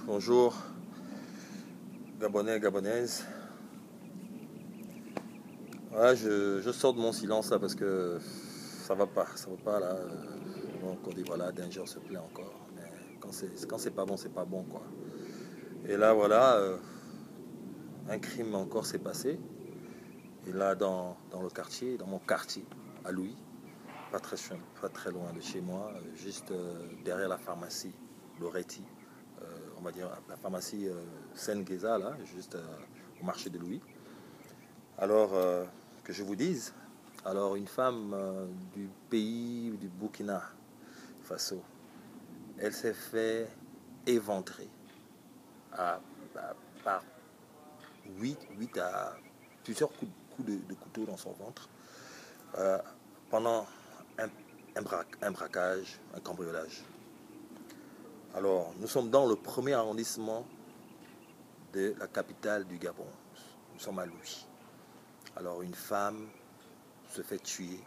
Bonjour, Gabonais, Gabonaises. Ouais, je sors de mon silence là parce que ça va pas là. Donc on dit voilà, Danger se plaît encore. Mais quand c'est pas bon, c'est pas bon quoi. Et là voilà, un crime encore s'est passé. Et là dans le quartier, dans mon quartier, à Louis, pas très loin de chez moi, juste derrière la pharmacie Loretti, on va dire la pharmacie Sengheza là, juste au marché de Louis. Alors, que je vous dise, alors une femme du pays du Burkina Faso, elle s'est fait éventrer à, par 8 à plusieurs coups de couteau dans son ventre euh, pendant un braquage, un cambriolage. Alors, nous sommes dans le premier arrondissement de la capitale du Gabon. Nous sommes à Louis. Alors, une femme se fait tuer,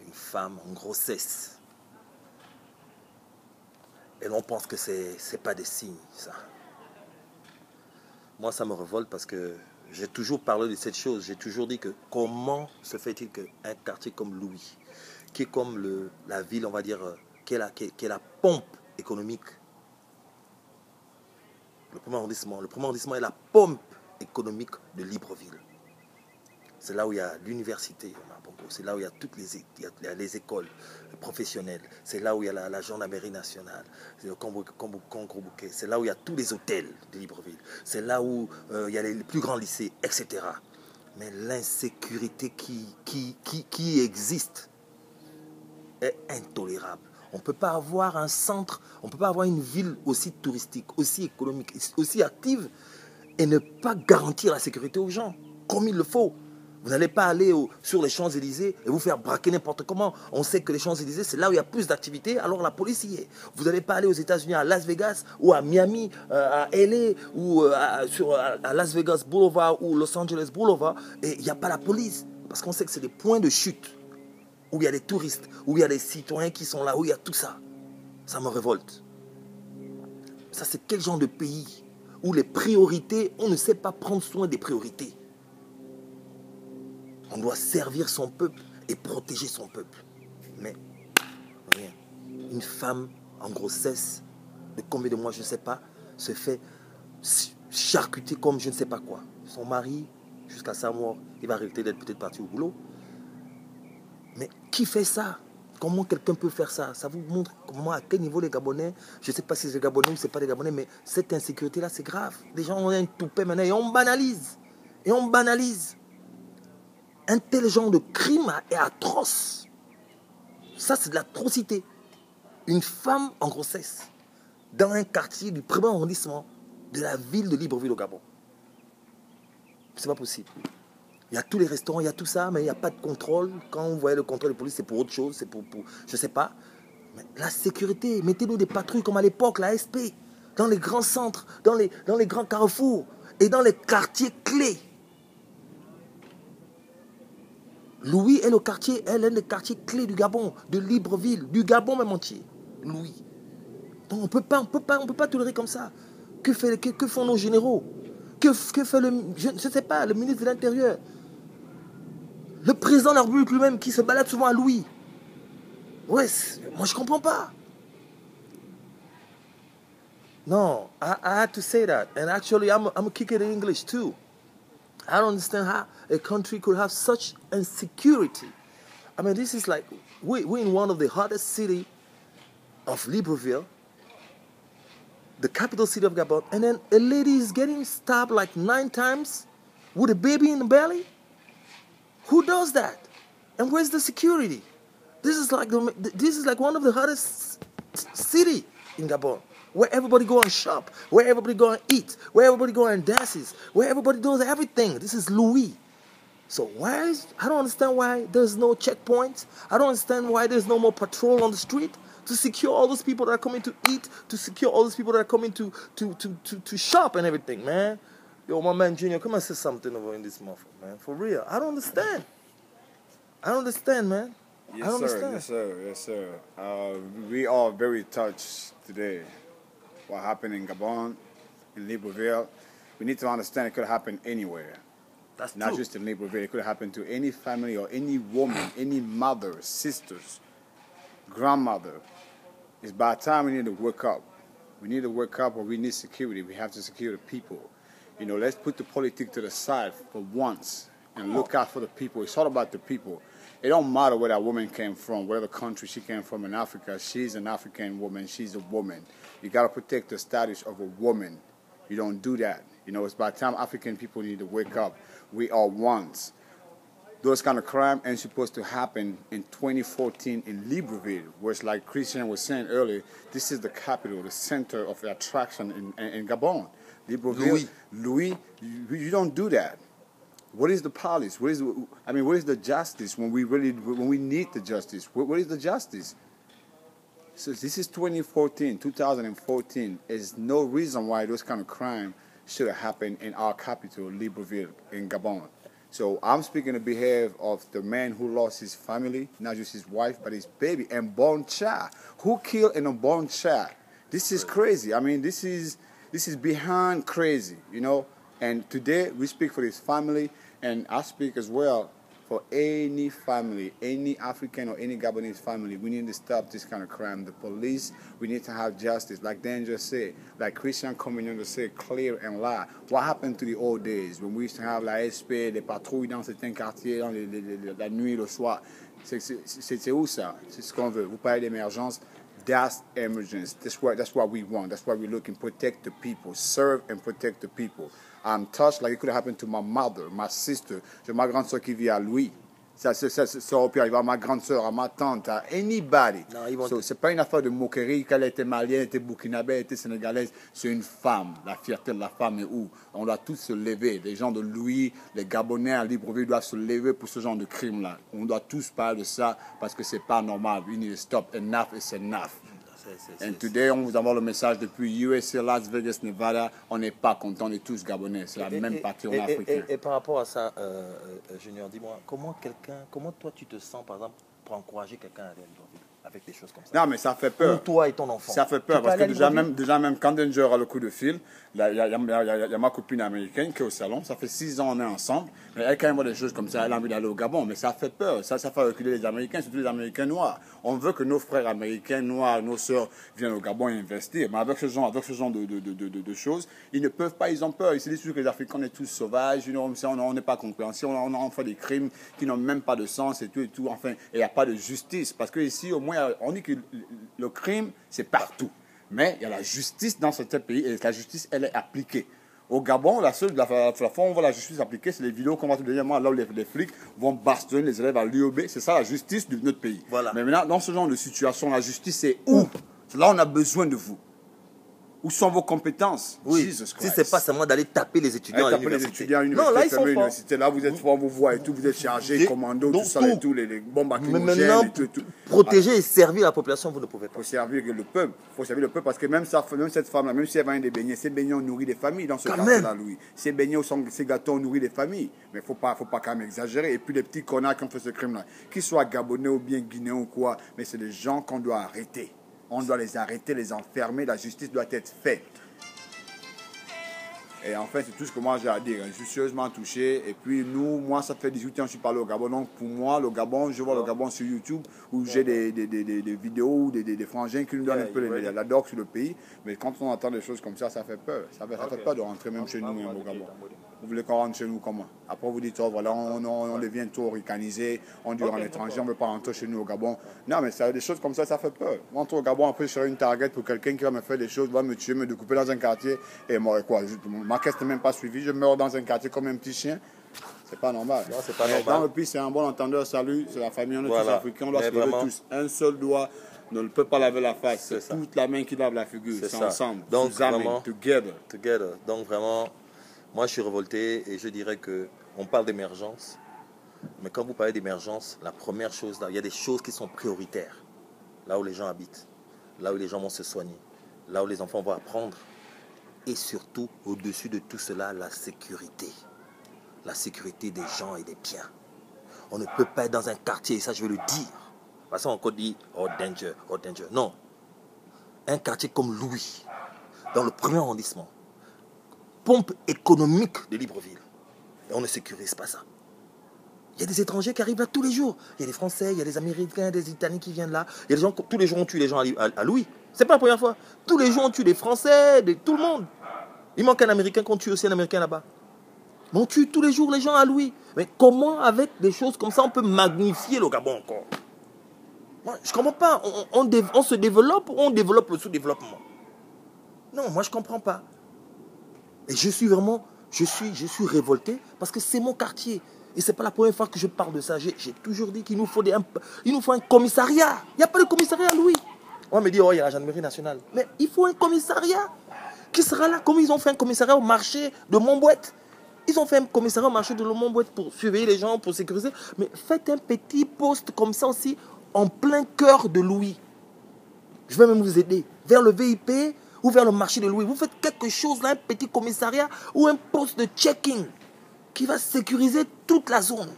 une femme en grossesse. Et l'on pense que c'est pas des signes, ça. Moi, ça me révolte parce que j'ai toujours parlé de cette chose. J'ai toujours dit que comment se fait-il qu'un quartier comme Louis, qui est comme la ville, on va dire, qui est la pompe économique, le premier arrondissement est la pompe économique de Libreville. C'est là où il y a l'université, c'est là où il y a toutes les écoles professionnelles, c'est là où il y a la gendarmerie nationale, c'est là où il y a tous les hôtels de Libreville, c'est là où il y a les plus grands lycées, etc. Mais l'insécurité qui existe est intolérable. On ne peut pas avoir un centre, on ne peut pas avoir une ville aussi touristique, aussi économique, aussi active et ne pas garantir la sécurité aux gens, comme il le faut. Vous n'allez pas aller sur les Champs-Élysées et vous faire braquer n'importe comment. On sait que les Champs-Élysées, c'est là où il y a plus d'activité, alors la police y est. Vous n'allez pas aller aux États-Unis, à Las Vegas, ou à Miami, à LA, ou à Las Vegas Boulevard, ou Los Angeles Boulevard, et il n'y a pas la police. Parce qu'on sait que c'est des points de chute, où il y a des touristes, où il y a des citoyens qui sont là, où il y a tout ça. Ça me révolte. Ça, c'est quel genre de pays où les priorités, on ne sait pas prendre soin des priorités. On doit servir son peuple et protéger son peuple. Mais rien. Une femme en grossesse de combien de mois, je ne sais pas, se fait charcuter comme je ne sais pas quoi. Son mari, jusqu'à sa mort, il va arrêter d'être peut-être parti au boulot. Mais qui fait ça? Comment quelqu'un peut faire ça? Ça vous montre comment, à quel niveau les Gabonais, je ne sais pas si c'est les Gabonais ou c'est pas les Gabonais, mais cette insécurité-là, c'est grave. Les gens ont un toupet maintenant et on banalise. Et on banalise. Un tel genre de crime est atroce. Ça, c'est de l'atrocité. Une femme en grossesse dans un quartier du premier arrondissement de la ville de Libreville au Gabon. C'est pas possible. Il y a tous les restaurants, il y a tout ça, mais il n'y a pas de contrôle. Quand vous voyez le contrôle de police, c'est pour autre chose, c'est pour je ne sais pas. Mais la sécurité, mettez-nous des patrouilles comme à l'époque, la SP, dans les grands centres, dans les grands carrefours et dans les quartiers clés. Louis est l'un des quartiers clés du Gabon, de Libreville, du Gabon même entier. Louis. Donc on peut pas tolérer comme ça. Que font nos généraux? Que fait je ne sais pas, le ministre de l'Intérieur? Le président de la République lui-même qui se balade souvent à Louis. Ouais, moi je comprends pas. No, I had to say that. And actually, I'm kicking in English too. I don't understand how a country could have such insecurity. I mean, this is like, we're in one of the hottest cities of Libreville, the capital city of Gabon, and then a lady is getting stabbed like 9 times with a baby in the belly? Who does that? And where's the security? This is like one of the hottest city in Gabon, where everybody go and shop, where everybody go and eat, where everybody go and dances, where everybody does everything. This is Louis. So I don't understand why there's no checkpoints. I don't understand why there's no more patrol on the street to secure all those people that are coming to eat, to secure all those people that are coming to shop and everything, man. Yo, my man Junior, come and say something over in this motherfucker, man. For real. I don't understand. I don't understand, man. Yes, I don't sir. understand. Yes, sir. Yes, sir. We are very touched today what happened in Gabon, in Libreville, we need to understand it could happen anywhere. That's Not true. just in Libreville. It could happen to any family or any woman, any mother, sisters, grandmother. It's by the time we need to wake up. We need to wake up, or we need security. We have to secure the people. You know, let's put the politics to the side for once and look out for the people. It's all about the people. It don't matter where that woman came from, whatever country she came from in Africa. She's an African woman. She's a woman. You got to protect the status of a woman. You don't do that. You know, it's by the time African people need to wake up. We are ones. Those kind of crime ain't supposed to happen in 2014 in Libreville, where it's like Christian was saying earlier, this is the capital, the center of the attraction in Gabon. Libreville, Louis, you don't do that. What is the police? What is the justice when we need the justice? What is the justice? So this is 2014. There's no reason why those kind of crime should have happened in our capital, Libreville, in Gabon. So I'm speaking on behalf of the man who lost his family, not just his wife, but his baby, and born child. Who killed an unborn child? This is crazy. I mean, this is beyond crazy, you know. And today we speak for his family, and I speak as well for any family, any African or any Gabonese family. We need to stop this kind of crime. The police, we need to have justice. Like Dan just said, like Christian Communion just said, clear and lie. What happened to the old days when we used to have la SP, des patrouilles dans certains quartiers, dans la nuit, le soir? C'est où ça? C'est ce qu'on veut. Vous parlez d'émergence. That's emergence. That's what we want. That's why we're looking. Protect the people. Serve and protect the people. I'm touched like it could have happened to my mother, my sister. J'ai ma grande soeur qui vit à Louis. Ça aurait pu arriver à ma grande soeur, à ma tante, à anybody. So, c'est pas une affaire de moquerie qu'elle était malienne, était burkinabé, était sénégalaise. C'est une femme. La fierté de la femme est où? On doit tous se lever. Les gens de Louis, les Gabonais à Libreville doivent se lever pour ce genre de crime-là. On doit tous parler de ça parce que c'est pas normal. We need to stop. Enough is enough. And today, on vous envoie le message depuis USA, Las Vegas, Nevada. On n'est pas content, on est tous Gabonais. C'est la même partie, on est africain. Et par rapport à ça, Junior, dis-moi, comment toi tu te sens, par exemple, pour encourager quelqu'un à aller à Libreville avec des choses comme ça? Non, mais ça fait peur. Ou toi et ton enfant. Ça fait peur parce que déjà même quand Danger a le coup de fil, il y a ma copine américaine qui est au salon. Ça fait 6 ans on est ensemble. Mais elle, quand elle voit des choses comme ça, elle a envie d'aller au Gabon. Mais ça fait peur. Ça fait reculer les Américains, surtout les Américains noirs. On veut que nos frères américains noirs, nos sœurs viennent au Gabon et investir. Mais avec ce genre de choses, ils ne peuvent pas, ils ont peur. Ils se disent que les Africains, on est tous sauvages, on n'est pas compréhensible, on fait des crimes qui n'ont même pas de sens et tout. Enfin, il n'y a pas de justice. Parce que ici, au moins, on dit que le crime, c'est partout. Mais il y a la justice dans certains pays et la justice, elle est appliquée. Au Gabon, la fois où on voit la justice appliquée, c'est les vidéos qu'on voit tout dernièrement, là où les flics vont bastonner les élèves à l'UOB. C'est ça la justice de notre pays. Voilà. Mais maintenant, dans ce genre de situation, la justice, c'est où? C'est là où on a besoin de vous. Où sont vos compétences? Oui, si c'est pas seulement d'aller taper les étudiants à l'université. Non, là, ils sont forts. Là, vous êtes forts, vous voyez et tout, vous êtes chargés, commando, tout ça, et tout, les bombes lacrymogènes et tout. Protéger et servir la population, vous ne pouvez pas. Il faut servir le peuple. Il faut servir le peuple parce que même cette femme-là, même si elle vend des beignets, ces beignets ont nourri des familles dans ce quartier-là, Louis. Ces beignets, ces gâteaux ont nourri des familles. Mais il ne faut pas quand même exagérer. Et puis les petits connards qui ont fait ce crime-là, qu'ils soient gabonais ou bien guinéens ou quoi, mais c'est des gens qu'on doit arrêter. On doit les arrêter, les enfermer. La justice doit être faite. Et en fait, c'est tout ce que moi j'ai à dire. Je suis sérieusement touché. Et puis moi, ça fait 18 ans que je suis parlé au Gabon. Donc pour moi, le Gabon, je vois le Gabon sur YouTube où j'ai des vidéos, des frangins qui nous donnent un peu la doc sur le pays. Mais quand on entend des choses comme ça, ça fait peur. Ça fait peur de rentrer même chez nous au Gabon. Vous voulez qu'on rentre chez nous comment? Après vous dites, oh voilà, on devient trop ricanisé, on dit en étranger, on ne veut pas rentrer chez nous au Gabon. Non, mais des choses comme ça fait peur. Rentrer au Gabon, après je serai une target pour quelqu'un qui va me faire des choses, va me tuer, me découper dans un quartier. Et moi, quoi, ma caisse n'est même pas suivie, je meurs dans un quartier comme un petit chien. C'est pas normal. Non, c'est pas normal. Dans le pays, c'est un bon entendeur, salut, c'est la famille, on est tous africains, on doit se lever tous. Un seul doigt ne peut pas laver la face, c'est toute la main qui lave la figure, c'est ensemble. Donc vraiment, together. Donc vraiment, moi je suis révolté et je dirais que on parle d'émergence, mais quand vous parlez d'émergence, la première chose, là, il y a des choses qui sont prioritaires, là où les gens habitent, là où les gens vont se soigner, là où les enfants vont apprendre, et surtout, au-dessus de tout cela, la sécurité des gens et des biens. On ne peut pas être dans un quartier, et ça je veux le dire, parce qu'on dit, oh danger, non. Un quartier comme Louis, dans le premier arrondissement. Pompe économique de Libreville. Et on ne sécurise pas ça. Il y a des étrangers qui arrivent là tous les jours. Il y a des Français, il y a des Américains, des Italiens qui viennent là. Il y a des gens, tous les jours on tue les gens à Louis. C'est pas la première fois. Tous les jours on tue des Français, tout le monde. Il manque un Américain qu'on tue aussi un Américain là-bas. Mais on tue tous les jours les gens à Louis. Mais comment avec des choses comme ça on peut magnifier le Gabon encore? Moi je comprends pas. On se développe ou on développe le sous-développement? Non, moi je comprends pas. Et je suis vraiment, je suis révolté parce que c'est mon quartier. Et c'est pas la première fois que je parle de ça. J'ai toujours dit qu'il nous faut un commissariat. Il n'y a pas de commissariat à Louis. On me dit, oh, il y a la gendarmerie nationale. Mais il faut un commissariat qui sera là. Comme ils ont fait un commissariat au marché de Montbouette. Ils ont fait un commissariat au marché de Montbouette pour surveiller les gens, pour sécuriser. Mais faites un petit poste comme ça aussi, en plein cœur de Louis. Je vais même vous aider. Vers le VIP ou vers le marché de Louis. Vous faites quelque chose là, un petit commissariat ou un poste de checking qui va sécuriser toute la zone.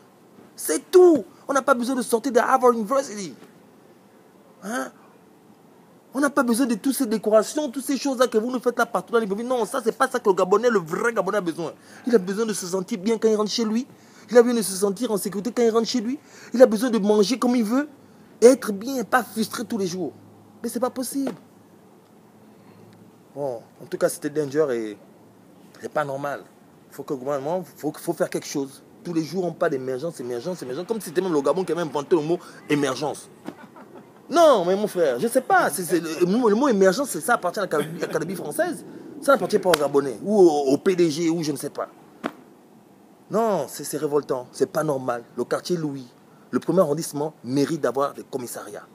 C'est tout. On n'a pas besoin de sortir de Harvard University. Hein? On n'a pas besoin de toutes ces décorations, toutes ces choses-là que vous nous faites là partout dans les villes. Non, ça, c'est pas ça que le Gabonais, le vrai Gabonais a besoin. Il a besoin de se sentir bien quand il rentre chez lui. Il a besoin de se sentir en sécurité quand il rentre chez lui. Il a besoin de manger comme il veut. Et être bien, pas frustré tous les jours. Mais c'est pas possible. Bon, en tout cas, c'était danger et c'est pas normal. Il faut que le gouvernement, faut faire quelque chose. Tous les jours, on parle d'émergence, émergence, émergence, comme si c'était même le Gabon qui avait inventé le mot émergence. Non, mais mon frère, je ne sais pas. Le mot émergence, c'est ça appartient à l'Académie française. Ça n'appartient pas aux Gabonais ou au PDG ou je ne sais pas. Non, c'est révoltant. C'est pas normal. Le quartier Louis, le premier arrondissement, mérite d'avoir des commissariats.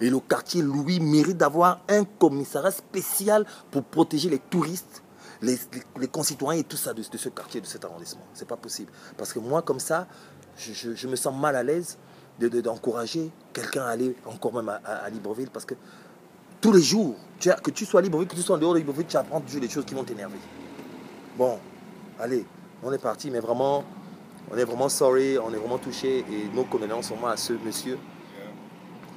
Et le quartier Louis mérite d'avoir un commissariat spécial pour protéger les touristes, les concitoyens et tout ça de ce quartier, de cet arrondissement. C'est pas possible. Parce que moi, comme ça, je me sens mal à l'aise d'encourager quelqu'un à aller encore même à Libreville. Parce que tous les jours, que tu sois à Libreville, que tu sois en dehors de Libreville, tu apprends toujours des choses qui vont t'énerver. Bon, allez, on est parti, mais vraiment, on est vraiment sorry, on est vraiment touché. Et nos condoléances sont à ce monsieur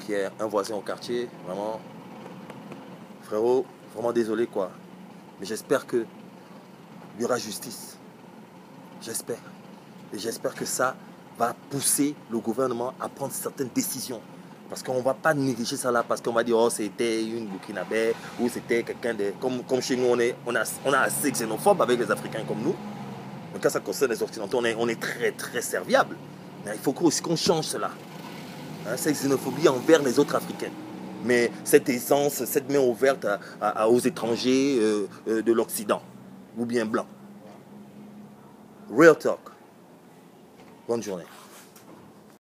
qui est un voisin au quartier. Vraiment, frérot, vraiment désolé quoi. Mais j'espère qu'il y aura justice. J'espère. Et j'espère que ça va pousser le gouvernement à prendre certaines décisions. Parce qu'on ne va pas négliger ça là, parce qu'on va dire, oh, c'était une Burkinabé, ou c'était quelqu'un de... Comme chez nous, on a assez xénophobe avec les Africains comme nous. Donc quand ça concerne les Occidentaux, on est très très serviable. Mais il faut aussi qu'on change cela. Hein, cette xénophobie envers les autres Africains. Mais cette aisance, cette main ouverte aux étrangers de l'Occident, ou bien blancs. Real talk. Bonne journée.